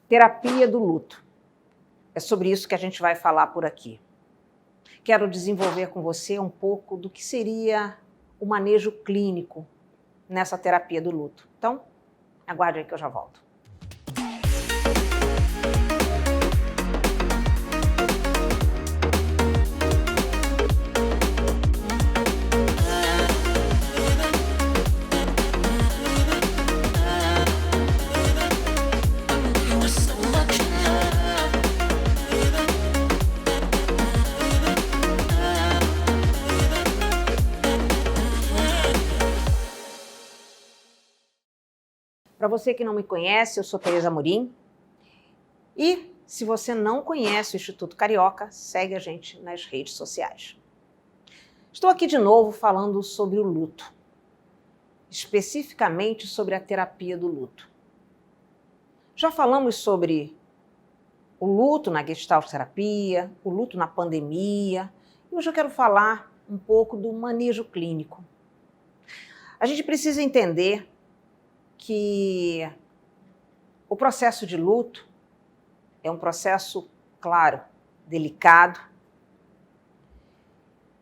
Terapia do luto. É sobre isso que a gente vai falar por aqui. Quero desenvolver com você um pouco do que seria o manejo clínico nessa terapia do luto. Então, aguarde aí que eu já volto. Para você que não me conhece, eu sou Tereza Amorim. E se você não conhece o Instituto Carioca, segue a gente nas redes sociais. Estou aqui de novo falando sobre o luto, especificamente sobre a terapia do luto. Já falamos sobre o luto na Gestalt terapia, o luto na pandemia, e hoje eu quero falar um pouco do manejo clínico. A gente precisa entender que o processo de luto é um processo, claro, delicado,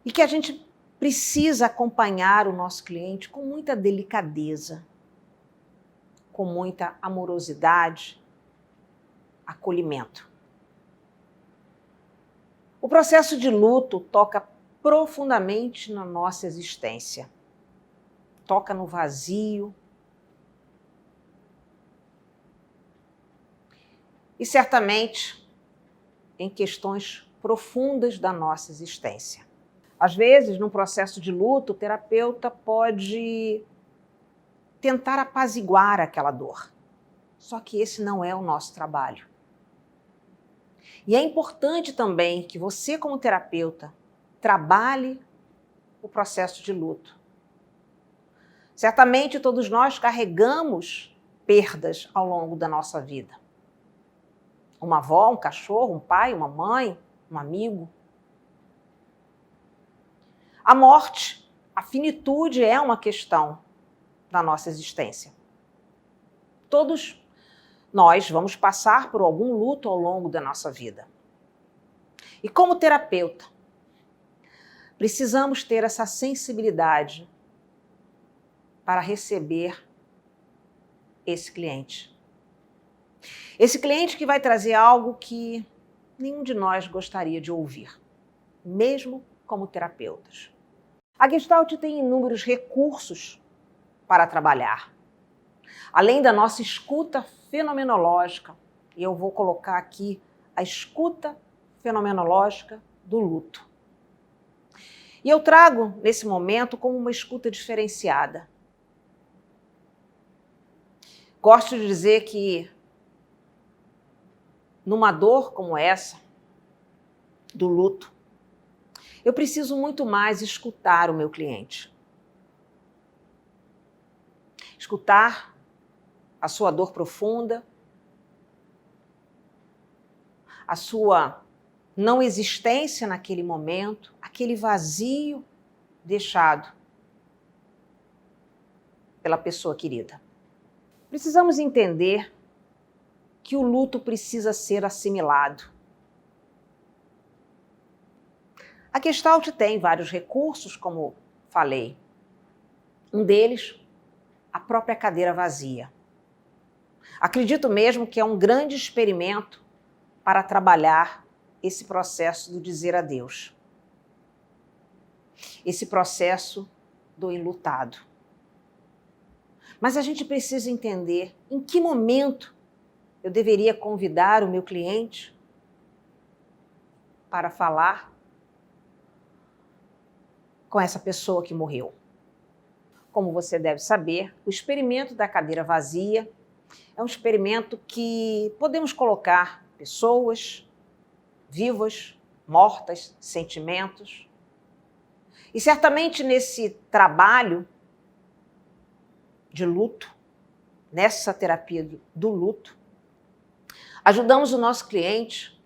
e que a gente precisa acompanhar o nosso cliente com muita delicadeza, com muita amorosidade, acolhimento. O processo de luto toca profundamente na nossa existência, toca no vazio, e certamente em questões profundas da nossa existência. Às vezes, num processo de luto, o terapeuta pode tentar apaziguar aquela dor. Só que esse não é o nosso trabalho. E é importante também que você, como terapeuta, trabalhe o processo de luto. Certamente todos nós carregamos perdas ao longo da nossa vida. Uma avó, um cachorro, um pai, uma mãe, um amigo. A morte, a finitude é uma questão da nossa existência. Todos nós vamos passar por algum luto ao longo da nossa vida. E como terapeuta, precisamos ter essa sensibilidade para receber esse cliente. Esse cliente que vai trazer algo que nenhum de nós gostaria de ouvir, mesmo como terapeutas. A Gestalt tem inúmeros recursos para trabalhar. Além da nossa escuta fenomenológica, e eu vou colocar aqui a escuta fenomenológica do luto. E eu trago, nesse momento, como uma escuta diferenciada. Gosto de dizer que numa dor como essa, do luto, eu preciso muito mais escutar o meu cliente. Escutar a sua dor profunda, a sua não existência naquele momento, aquele vazio deixado pela pessoa querida. Precisamos entender que o luto precisa ser assimilado. A Gestalt tem vários recursos, como falei. Um deles, a própria cadeira vazia. Acredito mesmo que é um grande experimento para trabalhar esse processo do dizer adeus. Esse processo do enlutado. Mas a gente precisa entender em que momento eu deveria convidar o meu cliente para falar com essa pessoa que morreu. Como você deve saber, o experimento da cadeira vazia é um experimento que podemos colocar pessoas vivas, mortas, sentimentos. E certamente nesse trabalho de luto, nessa terapia do luto, ajudamos o nosso cliente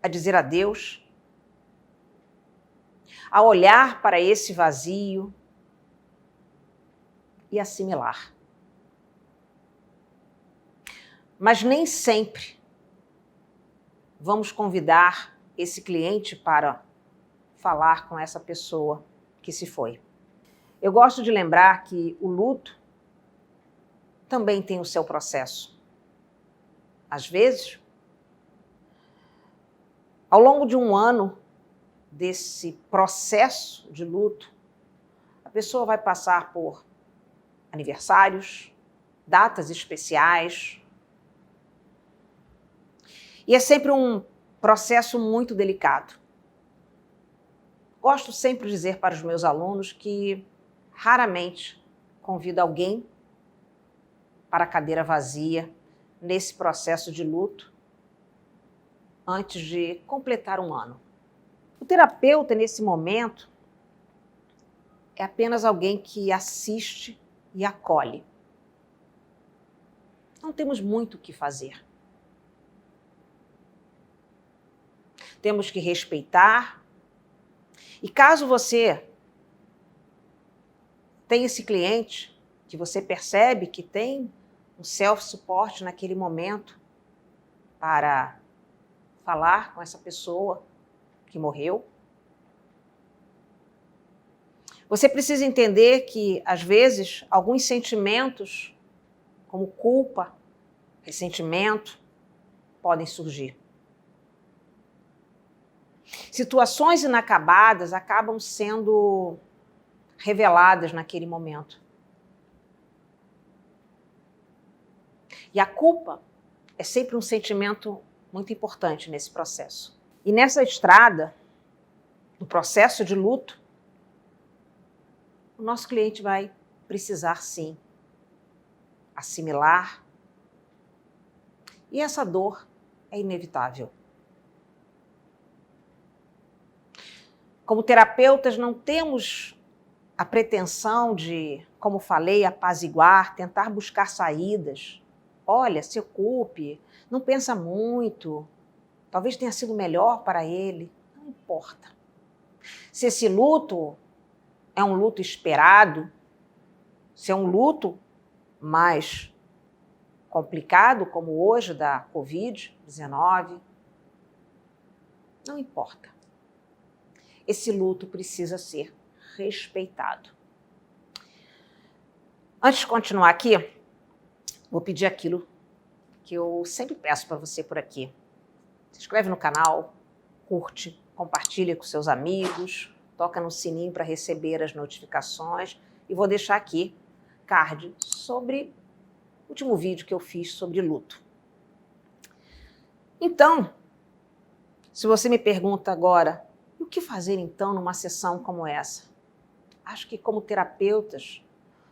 a dizer adeus, a olhar para esse vazio e assimilar. Mas nem sempre vamos convidar esse cliente para falar com essa pessoa que se foi. Eu gosto de lembrar que o luto também tem o seu processo. Às vezes, ao longo de um ano desse processo de luto, a pessoa vai passar por aniversários, datas especiais. E é sempre um processo muito delicado. Gosto sempre de dizer para os meus alunos que raramente convido alguém para a cadeira vazia nesse processo de luto antes de completar um ano. O terapeuta, nesse momento, é apenas alguém que assiste e acolhe. Não temos muito o que fazer. Temos que respeitar. E caso você tenha esse cliente que você percebe que tem um self-support naquele momento para falar com essa pessoa que morreu, você precisa entender que, às vezes, alguns sentimentos, como culpa, ressentimento, podem surgir. Situações inacabadas acabam sendo reveladas naquele momento. E a culpa é sempre um sentimento muito importante nesse processo. E nessa estrada, no processo de luto, o nosso cliente vai precisar, sim, assimilar. E essa dor é inevitável. Como terapeutas, não temos a pretensão de, como falei, apaziguar, tentar buscar saídas. Olha, se ocupe, não pensa muito, talvez tenha sido melhor para ele. Não importa. Se esse luto é um luto esperado, se é um luto mais complicado, como hoje da Covid-19, não importa. Esse luto precisa ser respeitado. Antes de continuar aqui, vou pedir aquilo que eu sempre peço para você por aqui. Se inscreve no canal, curte, compartilha com seus amigos, toca no sininho para receber as notificações e vou deixar aqui card sobre o último vídeo que eu fiz sobre luto. Então, se você me pergunta agora, o que fazer então numa sessão como essa? Acho que como terapeutas,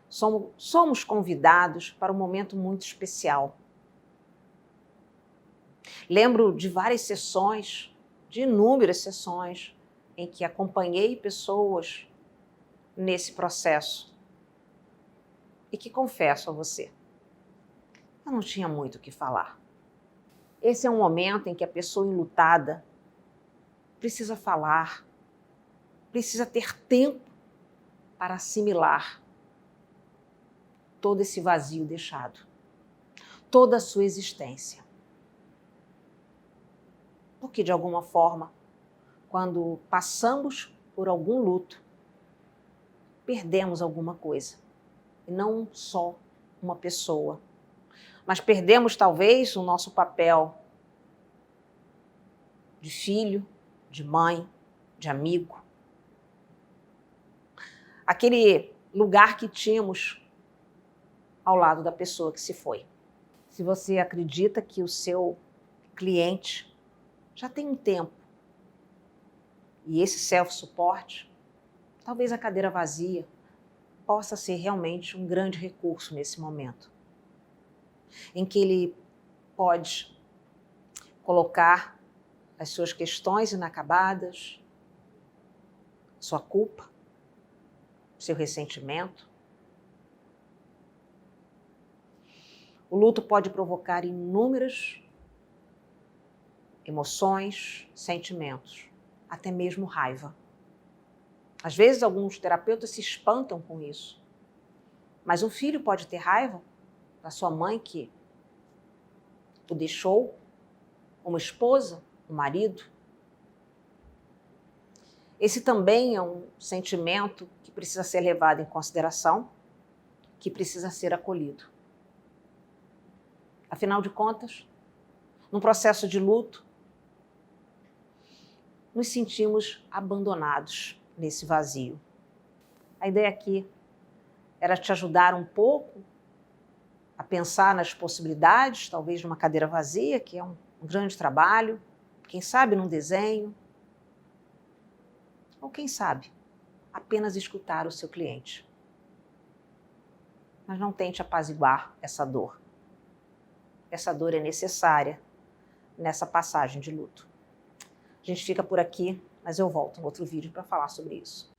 somos convidados para um momento muito especial. Lembro de várias sessões, de inúmeras sessões, em que acompanhei pessoas nesse processo. E que confesso a você, eu não tinha muito o que falar. Esse é um momento em que a pessoa enlutada precisa falar, precisa ter tempo para assimilar todo esse vazio deixado, toda a sua existência. Porque, de alguma forma, quando passamos por algum luto, perdemos alguma coisa. E não só uma pessoa, mas perdemos talvez o nosso papel de filho, de mãe, de amigo. Aquele lugar que tínhamos ao lado da pessoa que se foi. Se você acredita que o seu cliente já tem um tempo e esse self-support, talvez a cadeira vazia possa ser realmente um grande recurso nesse momento, em que ele pode colocar as suas questões inacabadas, sua culpa, seu ressentimento. O luto pode provocar inúmeras emoções, sentimentos, até mesmo raiva. Às vezes, alguns terapeutas se espantam com isso. Mas um filho pode ter raiva da sua mãe que o deixou, uma esposa, um marido. Esse também é um sentimento que precisa ser levado em consideração, que precisa ser acolhido. Afinal de contas, num processo de luto, nos sentimos abandonados nesse vazio. A ideia aqui era te ajudar um pouco a pensar nas possibilidades, talvez numa cadeira vazia, que é um grande trabalho, quem sabe num desenho, ou quem sabe apenas escutar o seu cliente. Mas não tente apaziguar essa dor. Essa dor é necessária nessa passagem de luto. A gente fica por aqui, mas eu volto em outro vídeo para falar sobre isso.